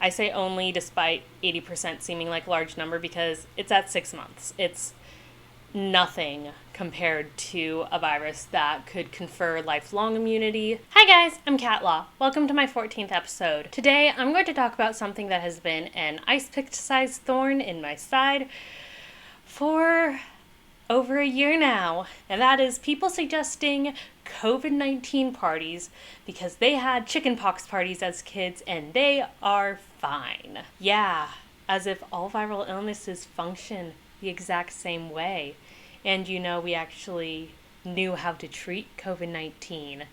I say only despite 80% seeming like a large number because it's at 6 months. It's nothing compared to a virus that could confer lifelong immunity. Hi guys, I'm Katla. Welcome to my 14th episode. Today I'm going to talk about something that has been an ice-pick-sized thorn in my side for over a year now, and that is people suggesting COVID-19 parties because they had chickenpox parties as kids and they are fine. Yeah, as if all viral illnesses function the exact same way. And we actually knew how to treat COVID-19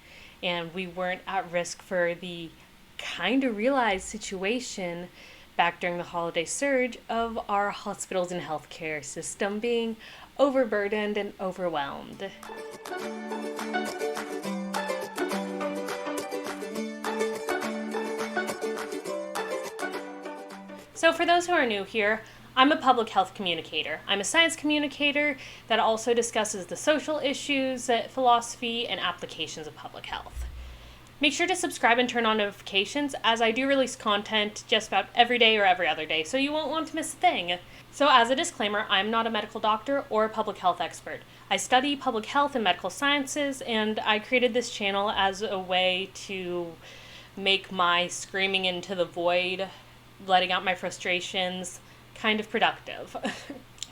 and we weren't at risk for the kind of realized situation back during the holiday surge of our hospitals and healthcare system being overburdened and overwhelmed. So for those who are new here, I'm a public health communicator. I'm a science communicator that also discusses the social issues, philosophy, and applications of public health. Make sure to subscribe and turn on notifications as I do release content just about every day or every other day, so you won't want to miss a thing. So as a disclaimer, I'm not a medical doctor or a public health expert. I study public health and medical sciences, and I created this channel as a way to make my screaming into the void, letting out my frustrations, kind of productive.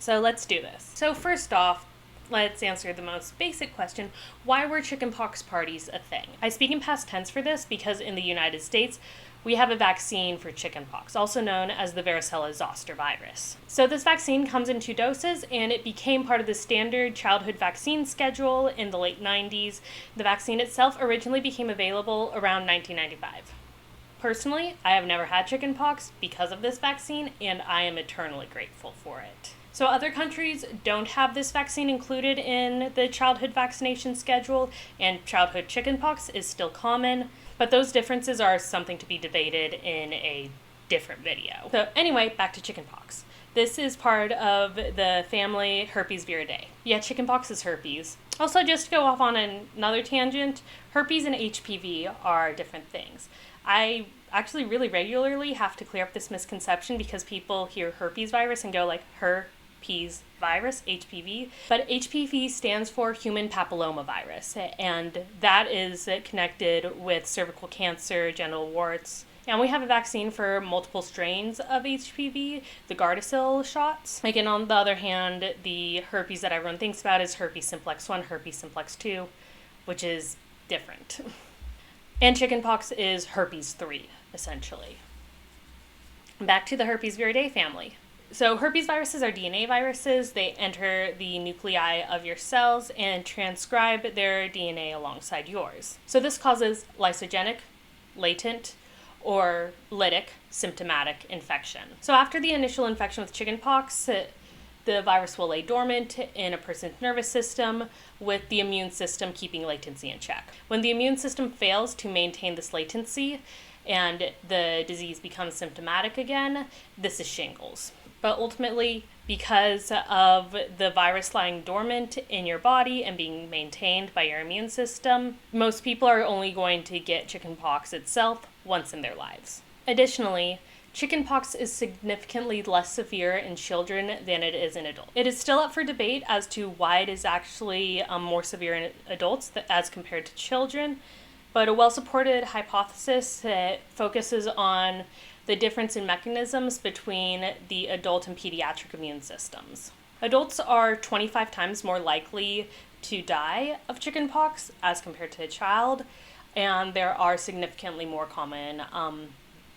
So let's do this. So first off, let's answer the most basic question. Why were chickenpox parties a thing? I speak in past tense for this because in the United States, we have a vaccine for chickenpox, also known as the Varicella Zoster Virus. So this vaccine comes in 2 doses, and it became part of the standard childhood vaccine schedule in the late 90s. The vaccine itself originally became available around 1995. Personally, I have never had chickenpox because of this vaccine, and I am eternally grateful for it. So other countries don't have this vaccine included in the childhood vaccination schedule, and childhood chickenpox is still common, but those differences are something to be debated in a different video. So anyway, back to chickenpox. This is part of the family Herpesviridae. Yeah, chickenpox is herpes. Also, just to go off on another tangent, herpes and HPV are different things. I actually really regularly have to clear up this misconception because people hear herpes virus and go like herpes virus, HPV. But HPV stands for human papillomavirus, and that is connected with cervical cancer, genital warts. And we have a vaccine for multiple strains of HPV, the Gardasil shots. Like, and on the other hand, the herpes that everyone thinks about is herpes simplex 1, herpes simplex 2, which is different. And chickenpox is herpes 3, essentially. Back to the Herpesviridae family. So herpes viruses are DNA viruses. They enter the nuclei of your cells and transcribe their DNA alongside yours. So this causes lysogenic, latent, or lytic symptomatic infection. So after the initial infection with chickenpox, the virus will lay dormant in a person's nervous system, with the immune system keeping latency in check. When the immune system fails to maintain this latency and the disease becomes symptomatic again, this is shingles. But ultimately, because of the virus lying dormant in your body and being maintained by your immune system, most people are only going to get chickenpox itself once in their lives. Additionally, chickenpox is significantly less severe in children than it is in adults. It is still up for debate as to why it is actually more severe in adults as compared to children, but a well-supported hypothesis focuses on the difference in mechanisms between the adult and pediatric immune systems. Adults are 25 times more likely to die of chickenpox as compared to a child, and there are significantly more common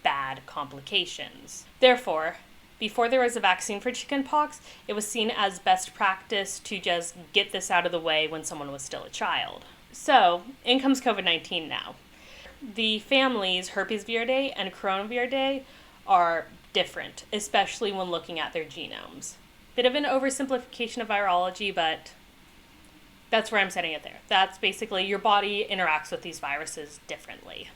bad complications. Therefore, before there was a vaccine for chickenpox, it was seen as best practice to just get this out of the way when someone was still a child. So, in comes COVID-19 now. The families Herpesviridae and Coronaviridae are different, especially when looking at their genomes. Bit of an oversimplification of virology, but that's where I'm setting it there. That's basically your body interacts with these viruses differently.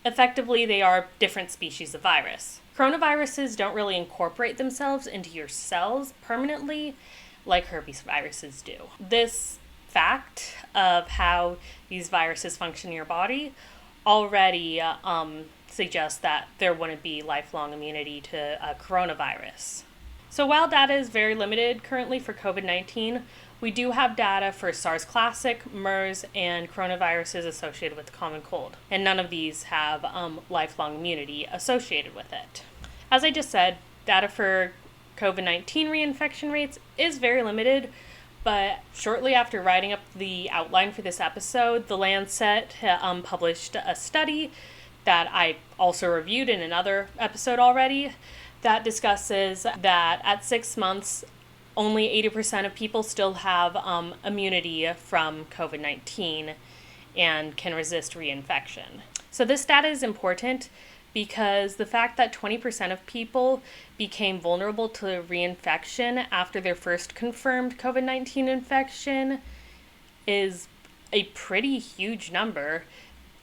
Effectively, they are different species of virus. Coronaviruses don't really incorporate themselves into your cells permanently like herpes viruses do. This fact of how these viruses function in your body already suggest that there wouldn't be lifelong immunity to coronavirus. So while data is very limited currently for COVID-19, we do have data for SARS Classic, MERS, and coronaviruses associated with the common cold. And none of these have lifelong immunity associated with it. As I just said, data for COVID-19 reinfection rates is very limited, but shortly after writing up the outline for this episode, The Lancet published a study that I also reviewed in another episode already that discusses that at 6 months, only 80% of people still have immunity from COVID-19 and can resist reinfection. So this data is important because the fact that 20% of people became vulnerable to reinfection after their first confirmed COVID-19 infection is a pretty huge number,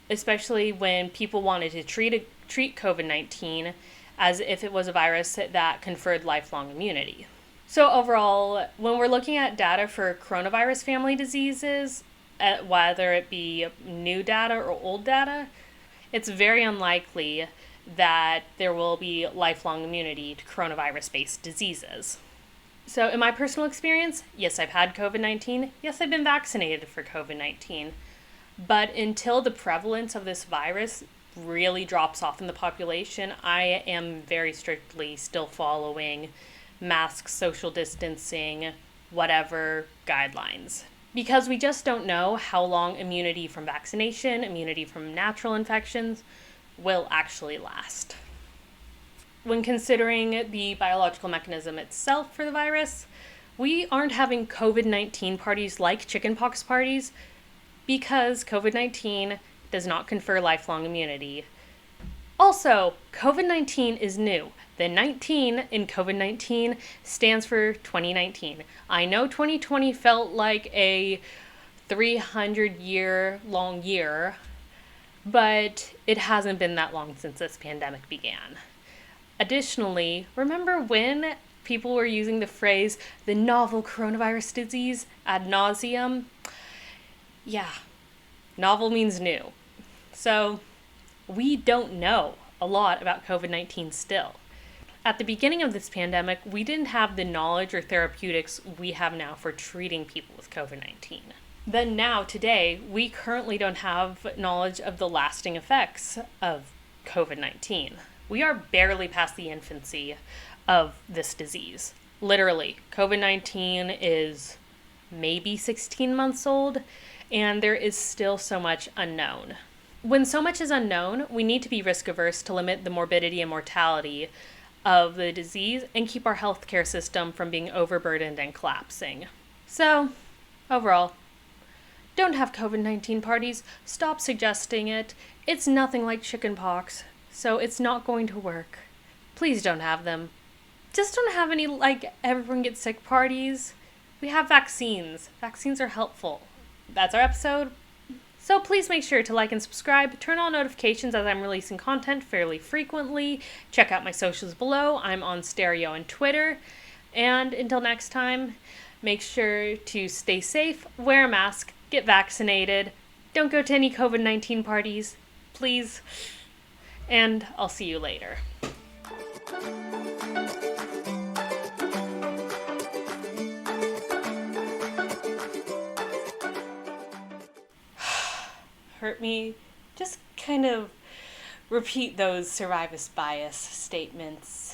especially when people wanted to treat COVID-19 as if it was a virus that conferred lifelong immunity. So overall, when we're looking at data for coronavirus family diseases, whether it be new data or old data, it's very unlikely that there will be lifelong immunity to coronavirus-based diseases. So in my personal experience, yes, I've had COVID-19. Yes, I've been vaccinated for COVID-19. But until the prevalence of this virus really drops off in the population, I am very strictly still following masks, social distancing, whatever guidelines. Because we just don't know how long immunity from vaccination, immunity from natural infections will actually last. When considering the biological mechanism itself for the virus, we aren't having COVID-19 parties like chickenpox parties because COVID-19 does not confer lifelong immunity. Also, COVID-19 is new. The 19 in COVID-19 stands for 2019. I know 2020 felt like a 300-year-long year, but it hasn't been that long since this pandemic began. Additionally, remember when people were using the phrase, the novel coronavirus disease, ad nauseum? Yeah, novel means new. So, we don't know a lot about COVID-19 still. At the beginning of this pandemic, we didn't have the knowledge or therapeutics we have now for treating people with COVID-19. Then now, today, we currently don't have knowledge of the lasting effects of COVID-19. We are barely past the infancy of this disease. Literally, COVID-19 is maybe 16 months old, and there is still so much unknown. When so much is unknown, we need to be risk averse to limit the morbidity and mortality of the disease and keep our healthcare system from being overburdened and collapsing. So, overall, don't have COVID-19 parties. Stop suggesting it. It's nothing like chickenpox, so it's not going to work. Please don't have them. Just don't have any, everyone gets sick parties. We have vaccines. Vaccines are helpful. That's our episode. So please make sure to like and subscribe, turn on notifications as I'm releasing content fairly frequently. Check out my socials below. I'm on Stereo and Twitter. And until next time, make sure to stay safe, wear a mask, get vaccinated, don't go to any COVID-19 parties, please. And I'll see you later. Hurt me, just kind of repeat those survivor's bias statements